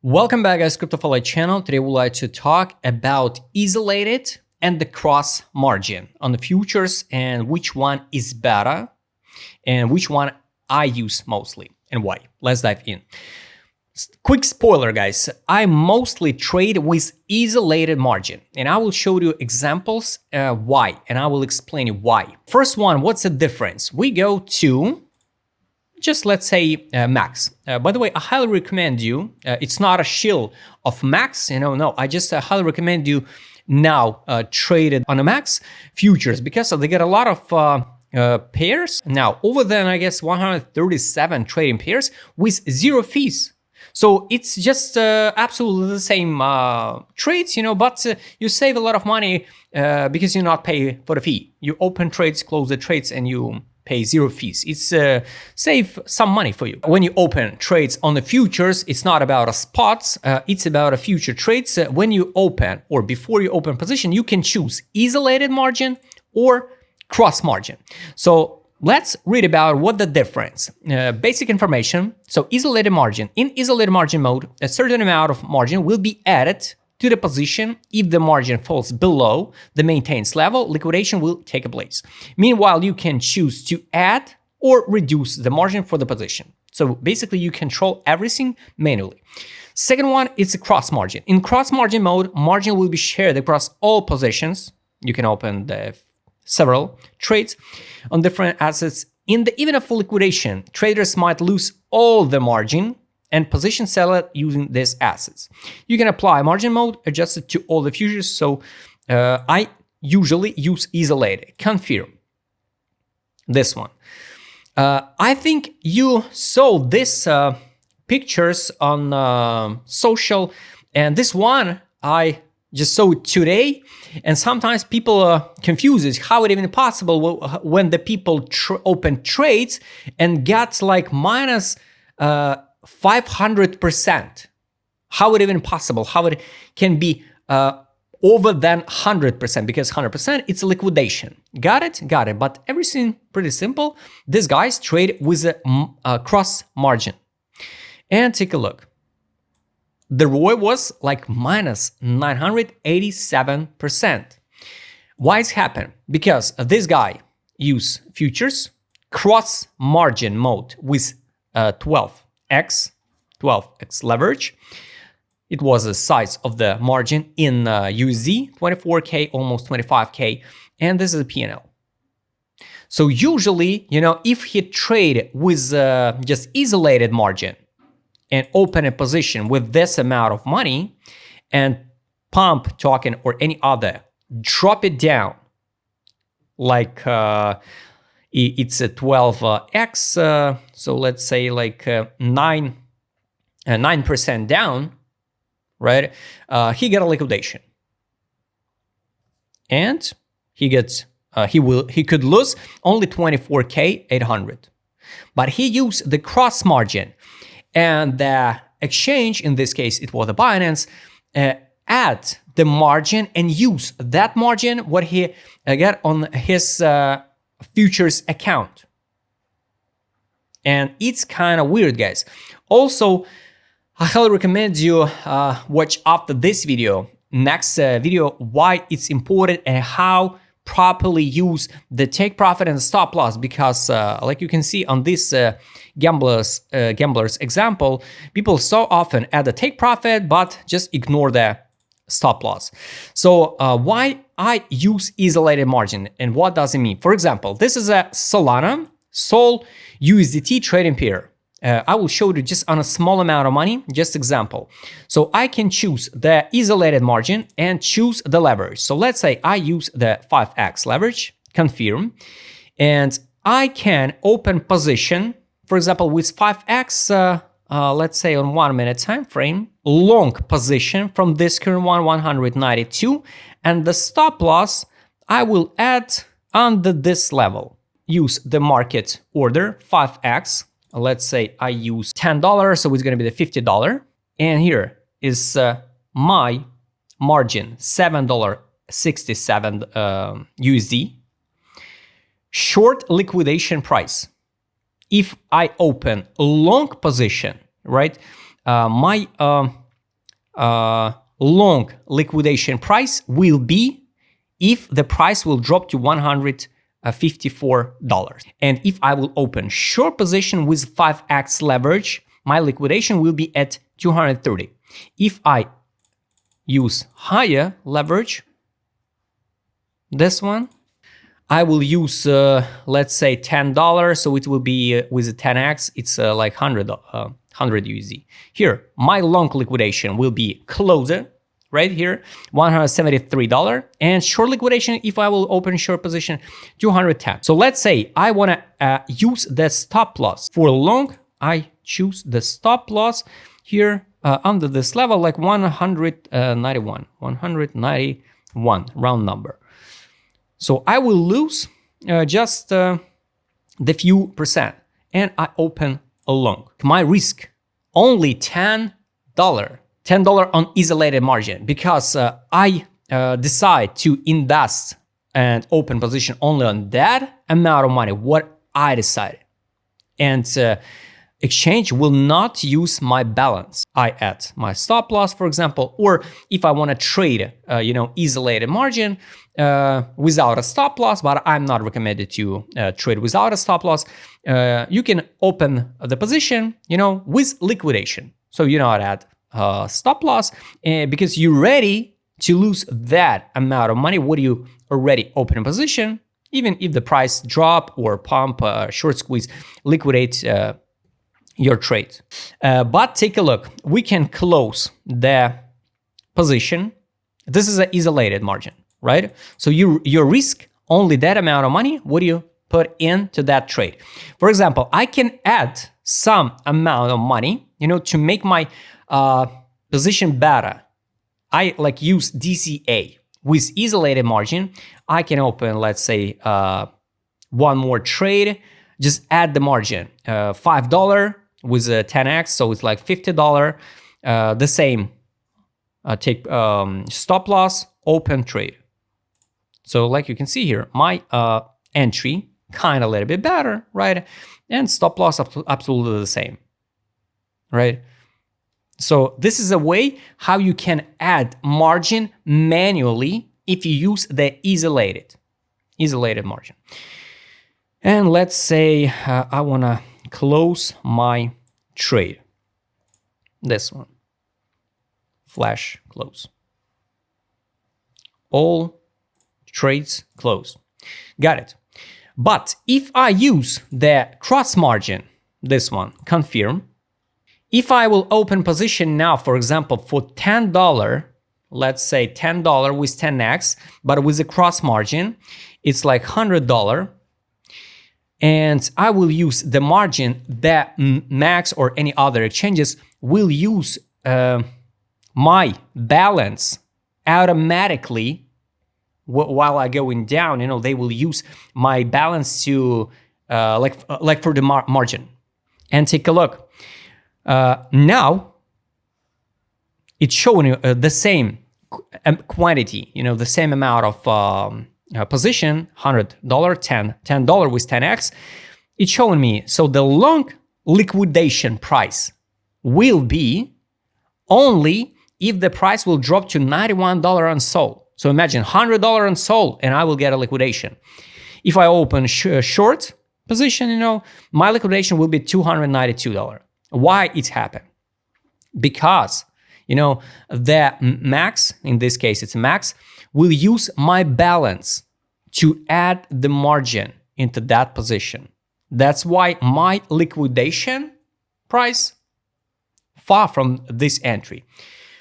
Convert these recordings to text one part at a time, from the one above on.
Welcome back, guys, CryptoFollow channel. Today we'd like to talk about isolated and the cross margin on the futures and which one is better and which one I use mostly and why. Let's dive in. Quick spoiler, guys. I mostly trade with isolated margin and I will show you examples why, and I will explain you why. First one, what's the difference? We go to just let's say Max. By the way, I highly recommend you. It's not a shill of Max, no. I just highly recommend you now trade it on a Max futures because they get a lot of pairs. Now, over there, I guess 137 trading pairs with zero fees. So it's just absolutely the same trades, but you save a lot of money because you not pay for the fee. You open trades, close the trades, and you pay zero fees. It's save some money for you. When you open trades on the futures, it's not about a spots, it's about a future trades. When you open or before you open position, you can choose isolated margin or cross margin. So let's read about what the difference. Basic information. So isolated margin. In isolated margin mode, a certain amount of margin will be added to the position. If the margin falls below the maintained level, liquidation will take place. Meanwhile, you can choose to add or reduce the margin for the position. So basically, you control everything manually. Second one, it's a cross margin. In cross margin mode, margin will be shared across all positions. You can open the several trades on different assets. In the event of liquidation, traders might lose all the margin and position sell it using these assets. You can apply margin mode, adjust it to all the futures. So I usually use isolated. Confirm this one. I think you saw this pictures on social, and this one I just saw it today. And sometimes people confuses how it even possible when the people open trades and got like minus 500%. How it even possible? How it can be over than 100%? Because 100% it's a liquidation. Got it? Got it. But everything pretty simple. These guys trade with a cross margin. And take a look. The ROI was like minus 987%. Why it's happened? Because this guy use futures cross margin mode with 12x leverage. It was the size of the margin in USD, 24K, almost 25K, and this is a P&L. So usually, if he trade with just isolated margin and open a position with this amount of money and pump token or any other, drop it down like it's a 12x, so let's say like 9% down, right? He got a liquidation, and he gets he could lose only 24K 800, but he used the cross margin, and the exchange, in this case it was the Binance, add the margin and use that margin what he got on his futures account. And it's kind of weird, guys. Also, I highly recommend you watch after this video, next video, why it's important and how properly use the take profit and stop loss, because like you can see on this gamblers example, people so often add the take profit but just ignore the stop loss. So why I use isolated margin and what does it mean? For example, this is a Solana Sol USDT trading pair. I will show you just on a small amount of money, just example. So I can choose the isolated margin and choose the leverage. So let's say I use the 5x leverage, confirm, and I can open position, for example, with 5x, let's say on 1 minute time frame, long position from this current one, 192, and the stop loss I will add under this level. Use the market order 5x. Let's say I use $10, so it's going to be the $50. And here is my margin, $7.67 USD. Short liquidation price. If I open a long position, right, my long liquidation price will be if the price will drop to $154. And if I will open short position with 5x leverage, my liquidation will be at 230. If I use higher leverage, this one, I will use, let's say $10. So it will be with a 10x, it's like 100 USD. Here, my long liquidation will be closer, right here, $173. And short liquidation, if I will open short position, 210. So let's say I want to use the stop loss. For long, I choose the stop loss here under this level, like 191, round number. So I will lose just the few percent, and I open a long. My risk, only $10 on isolated margin, because I decide to invest and open position only on that amount of money, what I decided. And exchange will not use my balance. I add my stop loss, for example, or if I want to trade, isolated margin without a stop loss, but I'm not recommended to trade without a stop loss. You can open the position, with liquidation. So you know how to add stop loss, because you're ready to lose that amount of money. What do you already open a position? Even if the price drop or pump, short squeeze, liquidate your trade. But take a look. We can close the position. This is an isolated margin, right? So your risk, only that amount of money, what do you put into that trade? For example, I can add some amount of money, to make my position better. I use DCA with isolated margin. I can open, let's say, one more trade, just add the margin, $5 with a 10x, so it's like $50. The same, take stop loss, open trade. So like you can see here, my entry kind of a little bit better, right? And stop loss absolutely the same, right? So this is a way how you can add margin manually if you use the isolated margin. And let's say I want to close my trade. This one. Flash close. All trades close. Got it. But if I use the cross margin, this one, confirm. If I will open position now, for example, for $10, let's say $10 with 10x, but with a cross margin, it's like $100. And I will use the margin that Max or any other exchanges will use my balance automatically while I going down. They will use my balance to like for the margin. And take a look. Now it's showing you the same quantity, the same amount of position, $100, $10 with 10x. It's showing me, so the long liquidation price will be only if the price will drop to $91 on sold. So imagine $100 on sold and I will get a liquidation. If I open short position, my liquidation will be $292. Why it happened? Because, the Max, in this case it's Max, will use my balance to add the margin into that position. That's why my liquidation price far from this entry.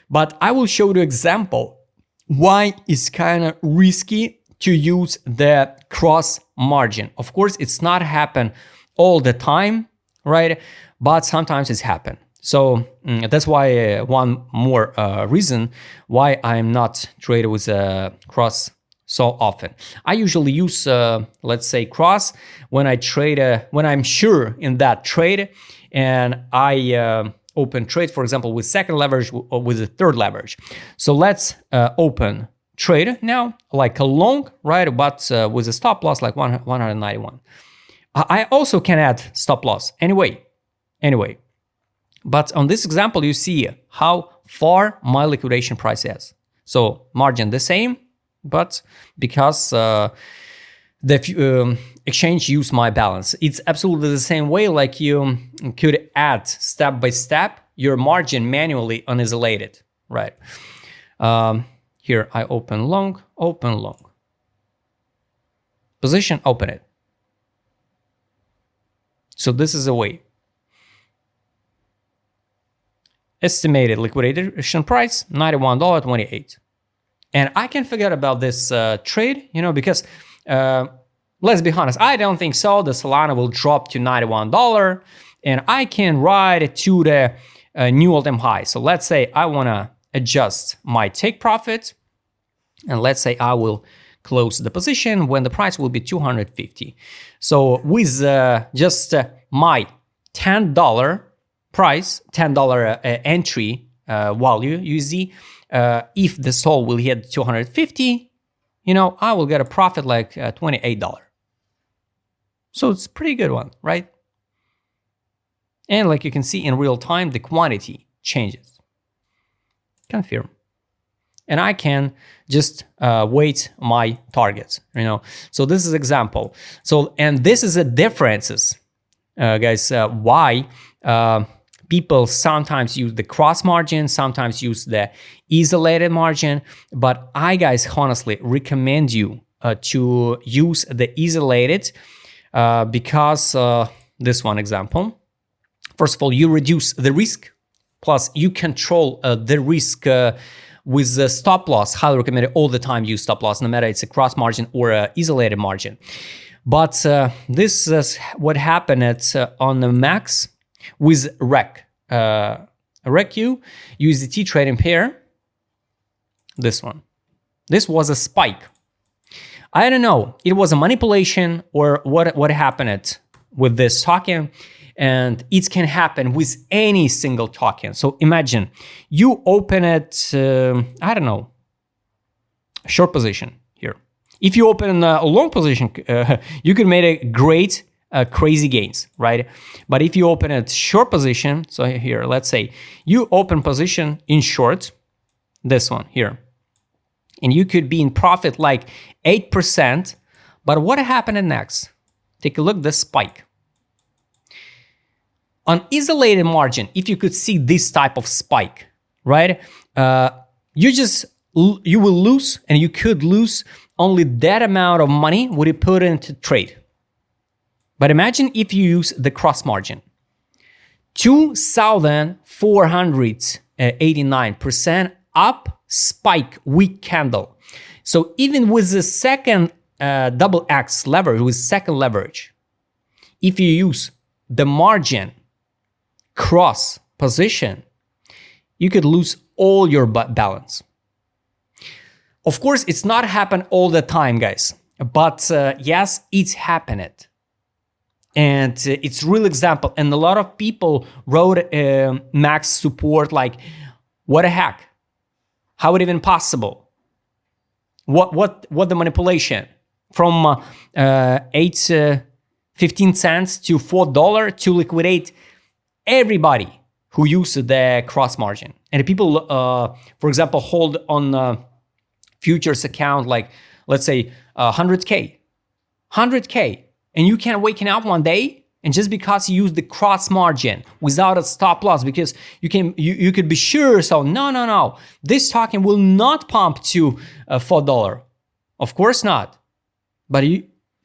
But I will show you an example why it's kind of risky to use the cross margin. Of course, it's not happen all the time, right? But sometimes it's happen. So that's why one more reason why I'm not trading with a cross so often. I usually use, let's say, cross when I trade, when I'm sure in that trade, and I open trade, for example, with second leverage or with the third leverage. So let's open trade now, like a long, right? But with a stop loss like 191. I also can add stop loss anyway. But on this example, you see how far my liquidation price is. So margin the same, but because the exchange use my balance. It's absolutely the same way like you could add step by step your margin manually on isolated, right? Here I open long, position, open it. So this is a way. Estimated liquidation price, $91.28. And I can forget about this trade, because let's be honest, I don't think so. The Solana will drop to $91 and I can ride to the new all-time high. So let's say I want to adjust my take profit, and let's say I will close the position when the price will be 250. So with just my $10 price, $10 entry value USD, if the SOL will hit 250, I will get a profit like $28. So it's a pretty good one, right? And like you can see in real time, the quantity changes. Confirm. And I can just weight my targets, So this is example. So, and this is the differences, guys, why people sometimes use the cross margin, sometimes use the isolated margin. But I, guys, honestly recommend you to use the isolated because this one example. First of all, you reduce the risk, plus you control the risk with the stop loss. Highly recommended all the time use stop loss, no matter it's a cross margin or a isolated margin. But this is what happened on the max with REC. RECU, USDT trading pair. This one. This was a spike. I don't know. It was a manipulation or what happened with this token. And it can happen with any single token. So imagine you open it, I don't know, short position here. If you open a long position, you could make a great, crazy gains, right? But if you open a short position, so here, let's say you open position in short, this one here, and you could be in profit like 8%. But what happened next? Take a look, the spike. On isolated margin, if you could see this type of spike, right? You will lose, and you could lose only that amount of money would you put into trade. But imagine if you use the cross margin, 2,489% up spike weak candle. So even with the second double X leverage, with second leverage, if you use the margin cross position, you could lose all your balance. Of course, it's not happened all the time, guys, but yes, it's happened. And it's real example. And a lot of people wrote max support like, what the heck? How it even possible? What the manipulation? From 15 cents to $4 to liquidate everybody who used the cross margin. And people, for example, hold on futures account like, let's say 100K, and you can waken up one day and just because you use the cross margin without a stop loss, because you could be sure, so no, this token will not pump to $4. Of course not. But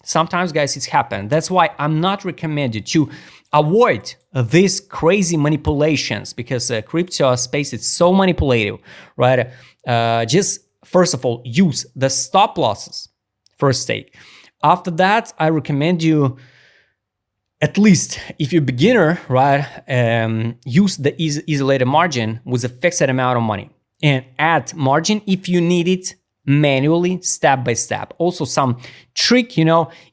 sometimes, guys, it's happened. That's why I'm not recommended to avoid these crazy manipulations, because crypto space is so manipulative, right? Just first of all, use the stop losses first take. After that, I recommend you, at least if you're a beginner, right, use the isolated margin with a fixed amount of money and add margin if you need it manually, step by step. Also some trick,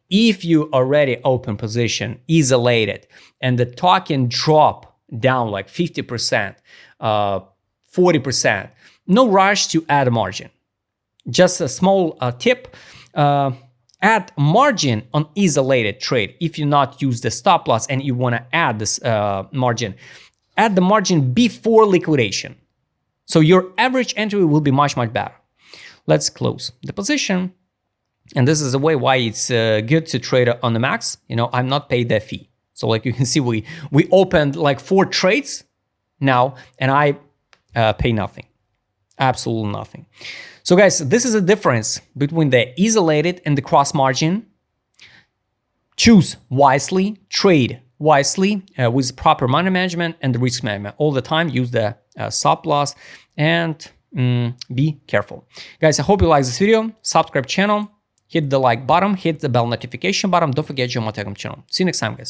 if you already open position, isolated, and the token drop down like 50%, 40%, no rush to add a margin. Just a small tip, add margin on isolated trade. If you not use the stop loss and you want to add this margin, add the margin before liquidation. So your average entry will be much, much better. Let's close the position. And this is a way why it's good to trade on the max. You know, I'm not paid that fee. So like you can see, we opened like 4 trades now, and I pay nothing, absolutely nothing. So guys, this is a difference between the isolated and the cross margin. Choose wisely, trade wisely with proper money management and the risk management. All the time, use the stop loss and be careful. Guys, I hope you like this video. Subscribe channel, hit the like button, hit the bell notification button. Don't forget to join my Telegram channel. See you next time, guys.